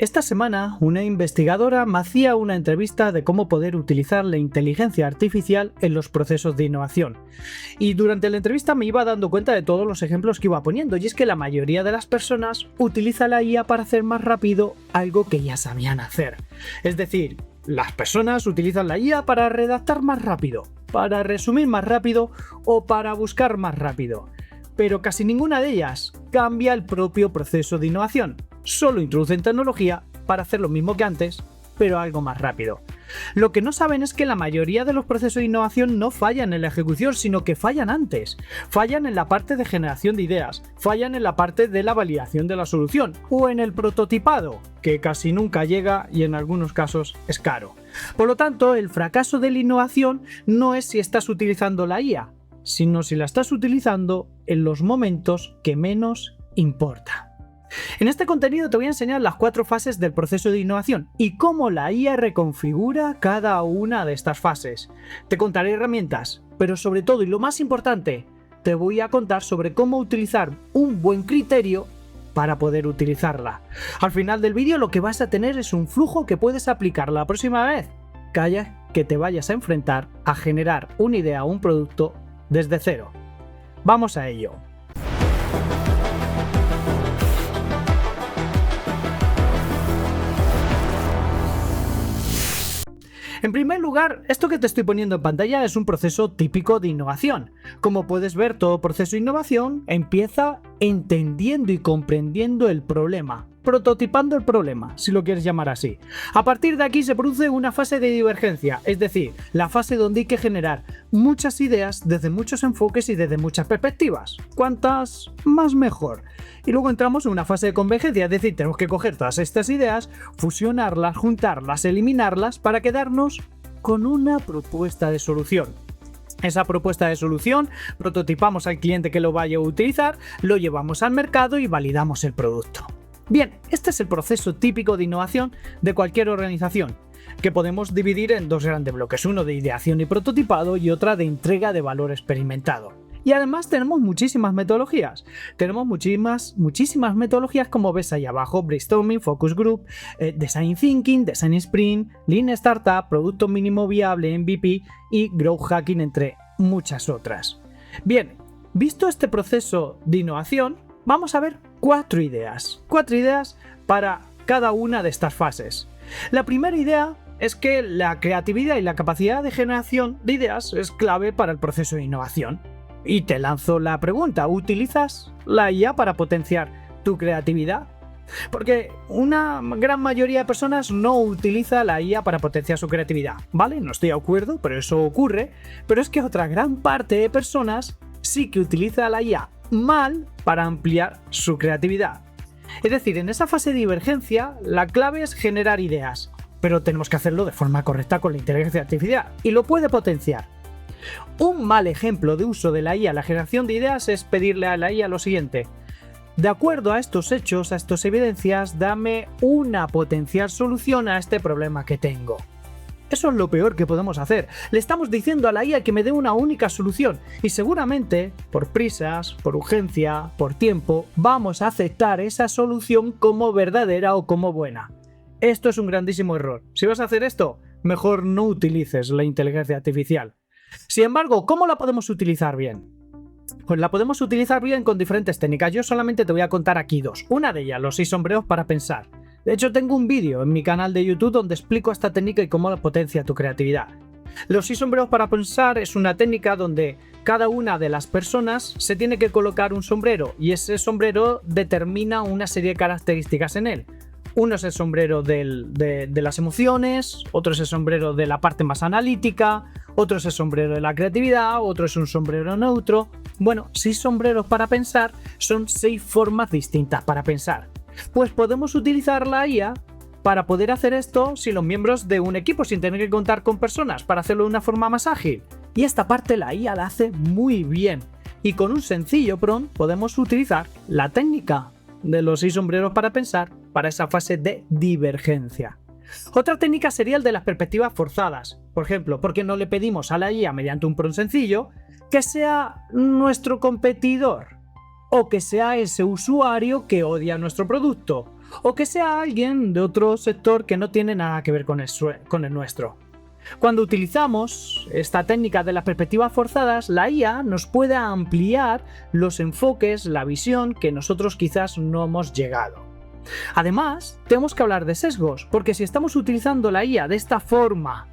Esta semana, una investigadora me hacía una entrevista de cómo poder utilizar la inteligencia artificial en los procesos de innovación. Y durante la entrevista me iba dando cuenta de todos los ejemplos que iba poniendo, y es que la mayoría de las personas utiliza la IA para hacer más rápido algo que ya sabían hacer. Es decir, las personas utilizan la IA para redactar más rápido, para resumir más rápido o para buscar más rápido. Pero casi ninguna de ellas cambia el propio proceso de innovación. Solo introducen tecnología para hacer lo mismo que antes, pero algo más rápido. Lo que no saben es que la mayoría de los procesos de innovación no fallan en la ejecución, sino que fallan antes. Fallan en la parte de generación de ideas, fallan en la parte de la validación de la solución o en el prototipado, que casi nunca llega y en algunos casos es caro. Por lo tanto, el fracaso de la innovación no es si estás utilizando la IA, sino si la estás utilizando en los momentos que menos importa. En este contenido te voy a enseñar las 4 fases del proceso de innovación y cómo la IA reconfigura cada una de estas fases. Te contaré herramientas, pero sobre todo y lo más importante, te voy a contar sobre cómo utilizar un buen criterio para poder utilizarla. Al final del vídeo lo que vas a tener es un flujo que puedes aplicar la próxima vez que te vayas a enfrentar a generar una idea o un producto desde cero. Vamos a ello. En primer lugar, esto que te estoy poniendo en pantalla es un proceso típico de innovación. Como puedes ver, todo proceso de innovación empieza entendiendo y comprendiendo el problema, prototipando el problema, si lo quieres llamar así. A partir de aquí se produce una fase de divergencia, es decir, la fase donde hay que generar muchas ideas desde muchos enfoques y desde muchas perspectivas. Cuantas más mejor. Y luego entramos en una fase de convergencia, es decir, tenemos que coger todas estas ideas, fusionarlas, juntarlas, eliminarlas para quedarnos con una propuesta de solución. Esa propuesta de solución prototipamos al cliente que lo vaya a utilizar, lo llevamos al mercado y validamos el producto. Bien, este es el proceso típico de innovación de cualquier organización, que podemos dividir en 2 grandes bloques, uno de ideación y prototipado y otra de entrega de valor experimentado. Y además tenemos muchísimas metodologías. Tenemos muchísimas metodologías como ves ahí abajo: Brainstorming, Focus Group, Design Thinking, Design Sprint, Lean Startup, Producto Mínimo Viable, MVP y Growth Hacking, entre muchas otras. Bien, visto este proceso de innovación, vamos a ver 4 ideas. 4 ideas para cada una de estas fases. La primera idea es que la creatividad y la capacidad de generación de ideas es clave para el proceso de innovación. Y te lanzo la pregunta: ¿utilizas la IA para potenciar tu creatividad? Porque una gran mayoría de personas no utiliza la IA para potenciar su creatividad, ¿vale? No estoy de acuerdo, pero eso ocurre. Pero es que otra gran parte de personas sí que utiliza la IA mal para ampliar su creatividad. Es decir, en esa fase de divergencia, la clave es generar ideas, pero tenemos que hacerlo de forma correcta con la inteligencia artificial, y lo puede potenciar. Un mal ejemplo de uso de la IA en la generación de ideas es pedirle a la IA lo siguiente: de acuerdo a estos hechos, a estas evidencias, dame una potencial solución a este problema que tengo. Eso es lo peor que podemos hacer. Le estamos diciendo a la IA que me dé una única solución y seguramente, por prisas, por urgencia, por tiempo, vamos a aceptar esa solución como verdadera o como buena. Esto es un grandísimo error. Si vas a hacer esto, mejor no utilices la inteligencia artificial. Sin embargo, ¿cómo la podemos utilizar bien? Pues la podemos utilizar bien con diferentes técnicas. Yo solamente te voy a contar aquí 2. Una de ellas, los 6 sombreros para pensar. De hecho, tengo un vídeo en mi canal de YouTube donde explico esta técnica y cómo potencia tu creatividad. Los 6 sombreros para pensar es una técnica donde cada una de las personas se tiene que colocar un sombrero y ese sombrero determina una serie de características en él. Uno es el sombrero de las emociones, otro es el sombrero de la parte más analítica, otro es el sombrero de la creatividad, otro es un sombrero neutro. Bueno, 6 sombreros para pensar son 6 formas distintas para pensar. Pues podemos utilizar la IA para poder hacer esto sin los miembros de un equipo, sin tener que contar con personas, para hacerlo de una forma más ágil. Y esta parte la IA la hace muy bien. Y con un sencillo prompt podemos utilizar la técnica de los 6 sombreros para pensar para esa fase de divergencia. Otra técnica sería el de las perspectivas forzadas. Por ejemplo, porque no le pedimos a la IA mediante un prompt sencillo que sea nuestro competidor, o que sea ese usuario que odia nuestro producto, o que sea alguien de otro sector que no tiene nada que ver con el nuestro. Cuando utilizamos esta técnica de las perspectivas forzadas, la IA nos puede ampliar los enfoques, la visión que nosotros quizás no hemos llegado. Además, tenemos que hablar de sesgos, porque si estamos utilizando la IA de esta forma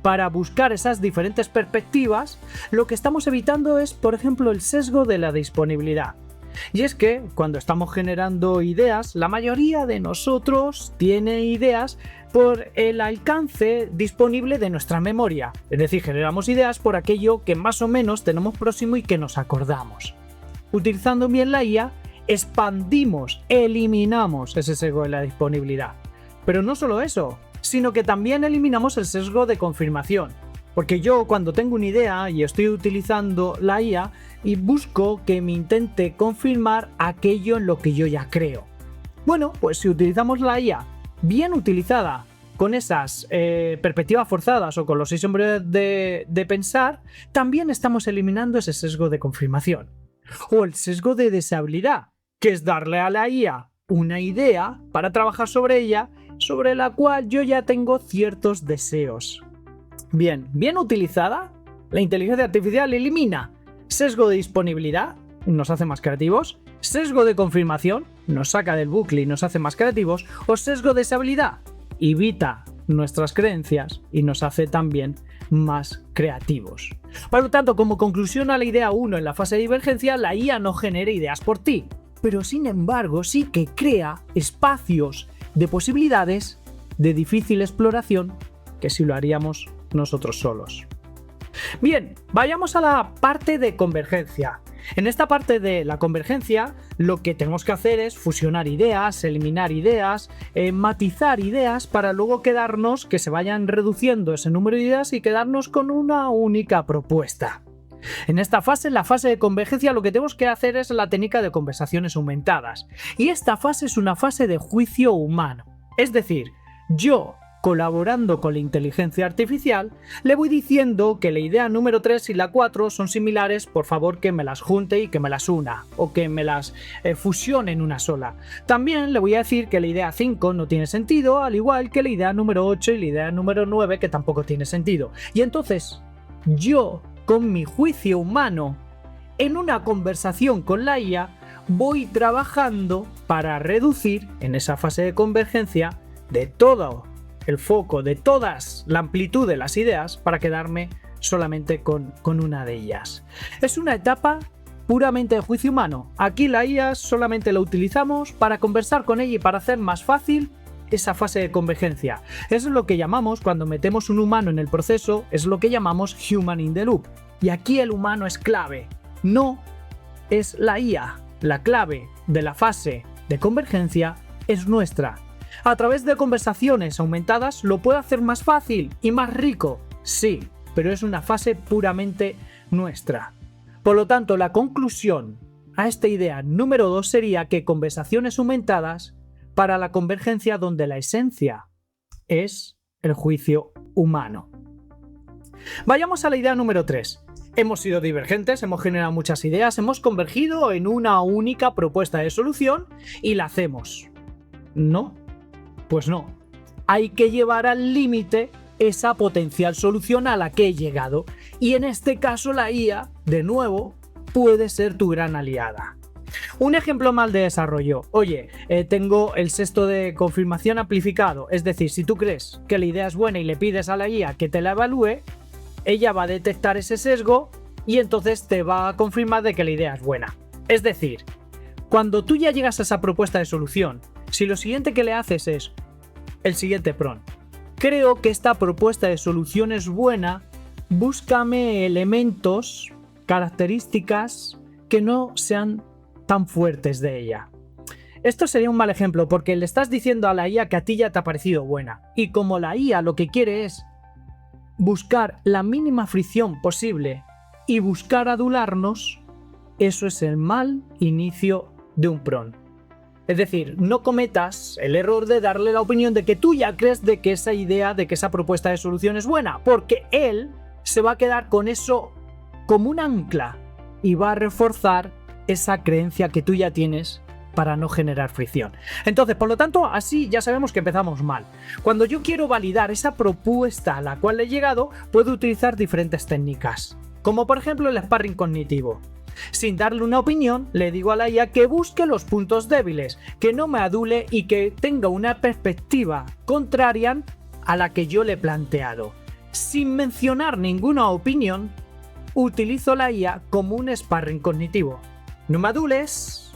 para buscar esas diferentes perspectivas, lo que estamos evitando es, por ejemplo, el sesgo de la disponibilidad. Y es que cuando estamos generando ideas, la mayoría de nosotros tiene ideas por el alcance disponible de nuestra memoria. Es decir, generamos ideas por aquello que más o menos tenemos próximo y que nos acordamos. Utilizando bien la IA, expandimos, eliminamos ese sesgo de la disponibilidad. Pero no solo eso, sino que también eliminamos el sesgo de confirmación. Porque yo cuando tengo una idea y estoy utilizando la IA y busco que me intente confirmar aquello en lo que yo ya creo. Bueno, pues si utilizamos la IA bien utilizada con esas perspectivas forzadas o con los 6 hombres de pensar, también estamos eliminando ese sesgo de confirmación. O el sesgo de deseabilidad, que es darle a la IA una idea para trabajar sobre ella, sobre la cual yo ya tengo ciertos deseos. Bien utilizada, la inteligencia artificial elimina sesgo de disponibilidad, nos hace más creativos, sesgo de confirmación, nos saca del bucle y nos hace más creativos, o sesgo de deshabilidad, evita nuestras creencias y nos hace también más creativos. Por lo tanto, como conclusión a la idea 1 en la fase de divergencia, la IA no genera ideas por ti, pero sin embargo sí que crea espacios de posibilidades de difícil exploración que si lo haríamos nosotros solos. Bien, vayamos a la parte de convergencia. En esta parte de la convergencia, lo que tenemos que hacer es fusionar ideas, eliminar ideas, matizar ideas para luego quedarnos, que se vayan reduciendo ese número de ideas y quedarnos con una única propuesta. En esta fase, la fase de convergencia, lo que tenemos que hacer es la técnica de conversaciones aumentadas. Y esta fase es una fase de juicio humano. Es decir, yo, colaborando con la inteligencia artificial, le voy diciendo que la idea número 3 y la 4 son similares, por favor que me las junte y que me las una, o que me las fusione en una sola. También le voy a decir que la idea 5 no tiene sentido, al igual que la idea número 8 y la idea número 9 que tampoco tiene sentido. Y entonces, yo, con mi juicio humano, en una conversación con la IA, voy trabajando para reducir, en esa fase de convergencia, de todo el foco, de todas la amplitud de las ideas, para quedarme solamente con una de ellas. Es una etapa puramente de juicio humano. Aquí la IA solamente la utilizamos para conversar con ella y para hacer más fácil esa fase de convergencia. Eso es lo que llamamos, cuando metemos un humano en el proceso, es lo que llamamos human in the loop. Y aquí el humano es clave, no es la IA. La clave de la fase de convergencia es nuestra. A través de conversaciones aumentadas lo puedo hacer más fácil y más rico, sí, pero es una fase puramente nuestra. Por lo tanto, la conclusión a esta idea número 2 sería que conversaciones aumentadas para la convergencia, donde la esencia es el juicio humano. Vayamos a la idea número 3. Hemos sido divergentes, hemos generado muchas ideas, hemos convergido en una única propuesta de solución y la hacemos. ¿No? Pues no. Hay que llevar al límite esa potencial solución a la que he llegado. Y en este caso la IA, de nuevo, puede ser tu gran aliada. Un ejemplo mal de desarrollo. Oye, tengo el sesgo de confirmación amplificado. Es decir, si tú crees que la idea es buena y le pides a la IA que te la evalúe, ella va a detectar ese sesgo y entonces te va a confirmar de que la idea es buena. Es decir, cuando tú ya llegas a esa propuesta de solución, si lo siguiente que le haces es el siguiente prompt: creo que esta propuesta de solución es buena, búscame elementos, características que no sean tan fuertes de ella. Esto sería un mal ejemplo porque le estás diciendo a la IA que a ti ya te ha parecido buena. Y como la IA lo que quiere es buscar la mínima fricción posible y buscar adularnos, eso es el mal inicio de un prompt. Es decir, no cometas el error de darle la opinión de que tú ya crees de que esa idea, de que esa propuesta de solución es buena, porque él se va a quedar con eso como un ancla y va a reforzar esa creencia que tú ya tienes para no generar fricción. Entonces, por lo tanto, así ya sabemos que empezamos mal. Cuando yo quiero validar esa propuesta a la cual he llegado, puedo utilizar diferentes técnicas, como por ejemplo el sparring cognitivo. Sin darle una opinión, le digo a la IA que busque los puntos débiles, que no me adule y que tenga una perspectiva contraria a la que yo le he planteado. Sin mencionar ninguna opinión, utilizo la IA como un sparring cognitivo. No me adules,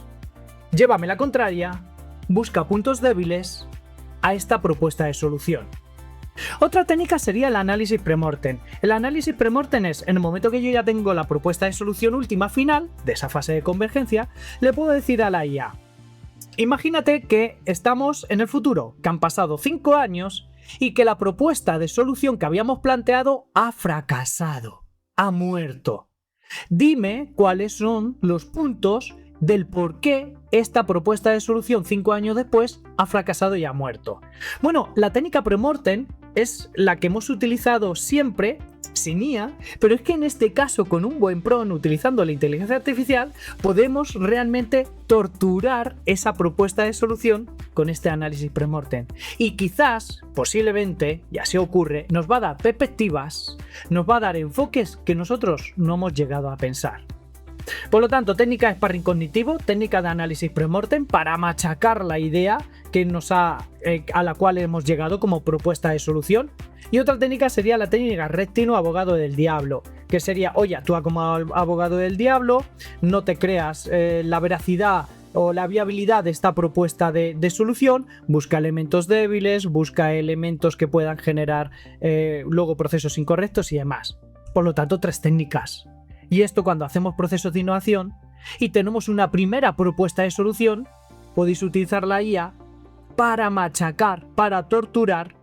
llévame la contraria, busca puntos débiles a esta propuesta de solución. Otra técnica sería el análisis premortem. El análisis premortem es, en el momento que yo ya tengo la propuesta de solución última final, de esa fase de convergencia, le puedo decir a la IA, imagínate que estamos en el futuro, que han pasado 5 años y que la propuesta de solución que habíamos planteado ha fracasado, ha muerto. Dime cuáles son los puntos del por qué esta propuesta de solución 5 años después ha fracasado y ha muerto. Bueno, la técnica premortem es la que hemos utilizado siempre sin IA, pero es que en este caso con un buen prompt utilizando la inteligencia artificial podemos realmente torturar esa propuesta de solución con este análisis premortem. Y quizás, posiblemente, y así ocurre, nos va a dar perspectivas, nos va a dar enfoques que nosotros no hemos llegado a pensar. Por lo tanto, técnica de sparring cognitivo, técnica de análisis premortem para machacar la idea que a la cual hemos llegado como propuesta de solución. Y otra técnica sería la técnica Reptino abogado del diablo, que sería, oye, actúa como abogado del diablo, no te creas la veracidad o la viabilidad de esta propuesta de solución, busca elementos débiles, busca elementos que puedan generar luego procesos incorrectos y demás. Por lo tanto, 3 técnicas. Y esto cuando hacemos procesos de innovación y tenemos una primera propuesta de solución, podéis utilizar la IA para machacar, para torturar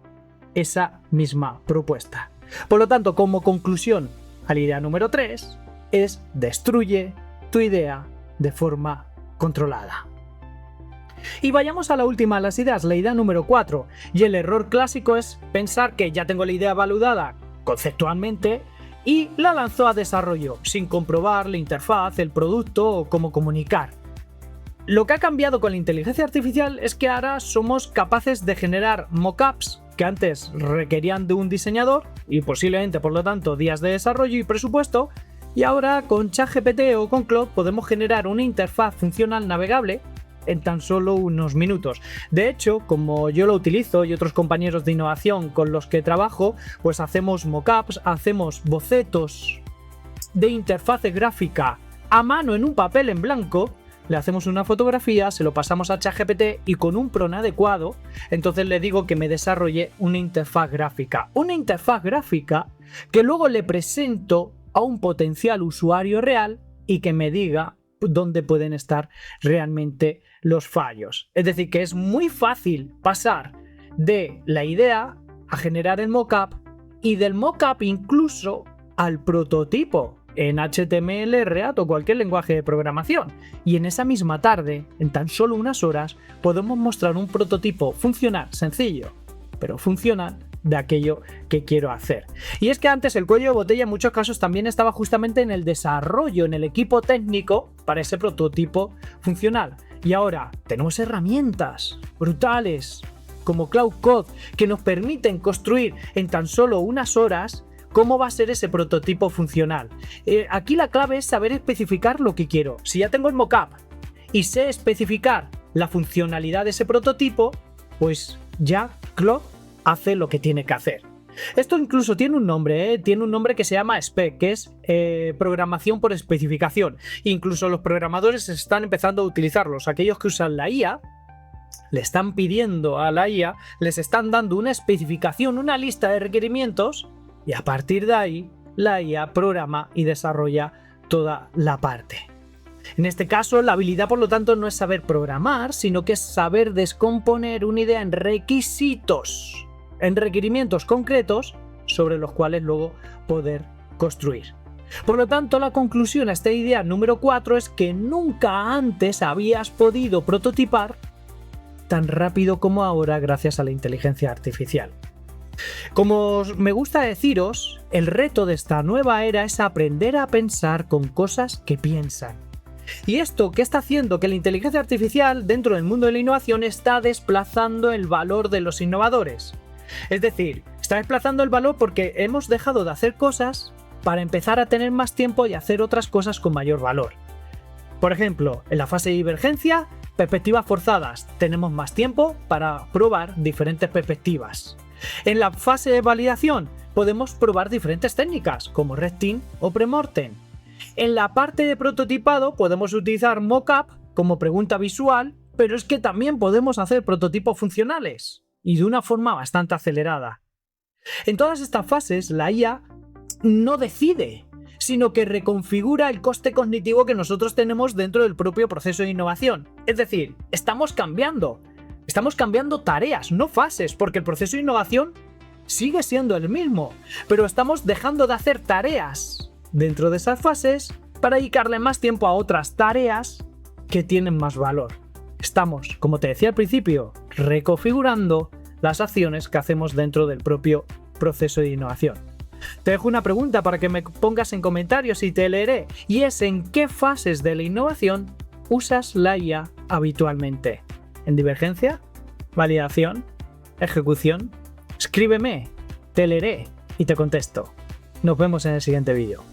esa misma propuesta. Por lo tanto, como conclusión a la idea número 3, es destruye tu idea de forma controlada. Y vayamos a la última de las ideas, la idea número 4. Y el error clásico es pensar que ya tengo la idea validada conceptualmente y la lanzó a desarrollo, sin comprobar la interfaz, el producto o cómo comunicar. Lo que ha cambiado con la inteligencia artificial es que ahora somos capaces de generar mockups que antes requerían de un diseñador y posiblemente por lo tanto días de desarrollo y presupuesto, y ahora con ChatGPT o con Claude podemos generar una interfaz funcional navegable en tan solo unos minutos. De hecho, como yo lo utilizo y otros compañeros de innovación con los que trabajo, pues hacemos mockups, hacemos bocetos de interfaz gráfica a mano en un papel en blanco, le hacemos una fotografía, se lo pasamos a ChatGPT y con un prompt adecuado, entonces le digo que me desarrolle una interfaz gráfica. Una interfaz gráfica que luego le presento a un potencial usuario real y que me diga dónde pueden estar realmente los fallos. Es decir, que es muy fácil pasar de la idea a generar el mockup y del mockup incluso al prototipo en HTML, React o cualquier lenguaje de programación. Y en esa misma tarde, en tan solo unas horas, podemos mostrar un prototipo funcional, sencillo, pero funcional, de aquello que quiero hacer. Y es que antes el cuello de botella en muchos casos también estaba justamente en el desarrollo, en el equipo técnico para ese prototipo funcional. Y ahora tenemos herramientas brutales como Claude Code que nos permiten construir en tan solo unas horas cómo va a ser ese prototipo funcional. Aquí la clave es saber especificar lo que quiero. Si ya tengo el mockup y sé especificar la funcionalidad de ese prototipo, pues ya Claude hace lo que tiene que hacer. Esto incluso tiene un nombre, tiene un nombre que se llama SPEC, que es programación por especificación. Incluso los programadores están empezando a utilizarlos. Aquellos que usan la IA, le están pidiendo a la IA, les están dando una especificación, una lista de requerimientos, y a partir de ahí la IA programa y desarrolla toda la parte. En este caso, la habilidad, por lo tanto, no es saber programar, sino que es saber descomponer una idea en requisitos, en requerimientos concretos sobre los cuales luego poder construir. Por lo tanto, la conclusión a esta idea número 4 es que nunca antes habías podido prototipar tan rápido como ahora gracias a la inteligencia artificial. Como me gusta deciros, el reto de esta nueva era es aprender a pensar con cosas que piensan. ¿Y esto qué está haciendo? Que la inteligencia artificial dentro del mundo de la innovación está desplazando el valor de los innovadores. Es decir, está desplazando el valor porque hemos dejado de hacer cosas para empezar a tener más tiempo y hacer otras cosas con mayor valor. Por ejemplo, en la fase de divergencia, perspectivas forzadas, tenemos más tiempo para probar diferentes perspectivas. En la fase de validación, podemos probar diferentes técnicas, como Red Team o Premortem. En la parte de prototipado, podemos utilizar Mockup como pregunta visual, pero es que también podemos hacer prototipos funcionales, y de una forma bastante acelerada. En todas estas fases, la IA no decide, sino que reconfigura el coste cognitivo que nosotros tenemos dentro del propio proceso de innovación. Es decir, estamos cambiando tareas, no fases, porque el proceso de innovación sigue siendo el mismo, pero estamos dejando de hacer tareas dentro de esas fases para dedicarle más tiempo a otras tareas que tienen más valor. Estamos, como te decía al principio, reconfigurando las acciones que hacemos dentro del propio proceso de innovación. Te dejo una pregunta para que me pongas en comentarios y te leeré, y es: ¿en qué fases de la innovación usas la IA habitualmente? ¿En divergencia? ¿Validación? ¿Ejecución? Escríbeme, te leeré y te contesto. Nos vemos en el siguiente vídeo.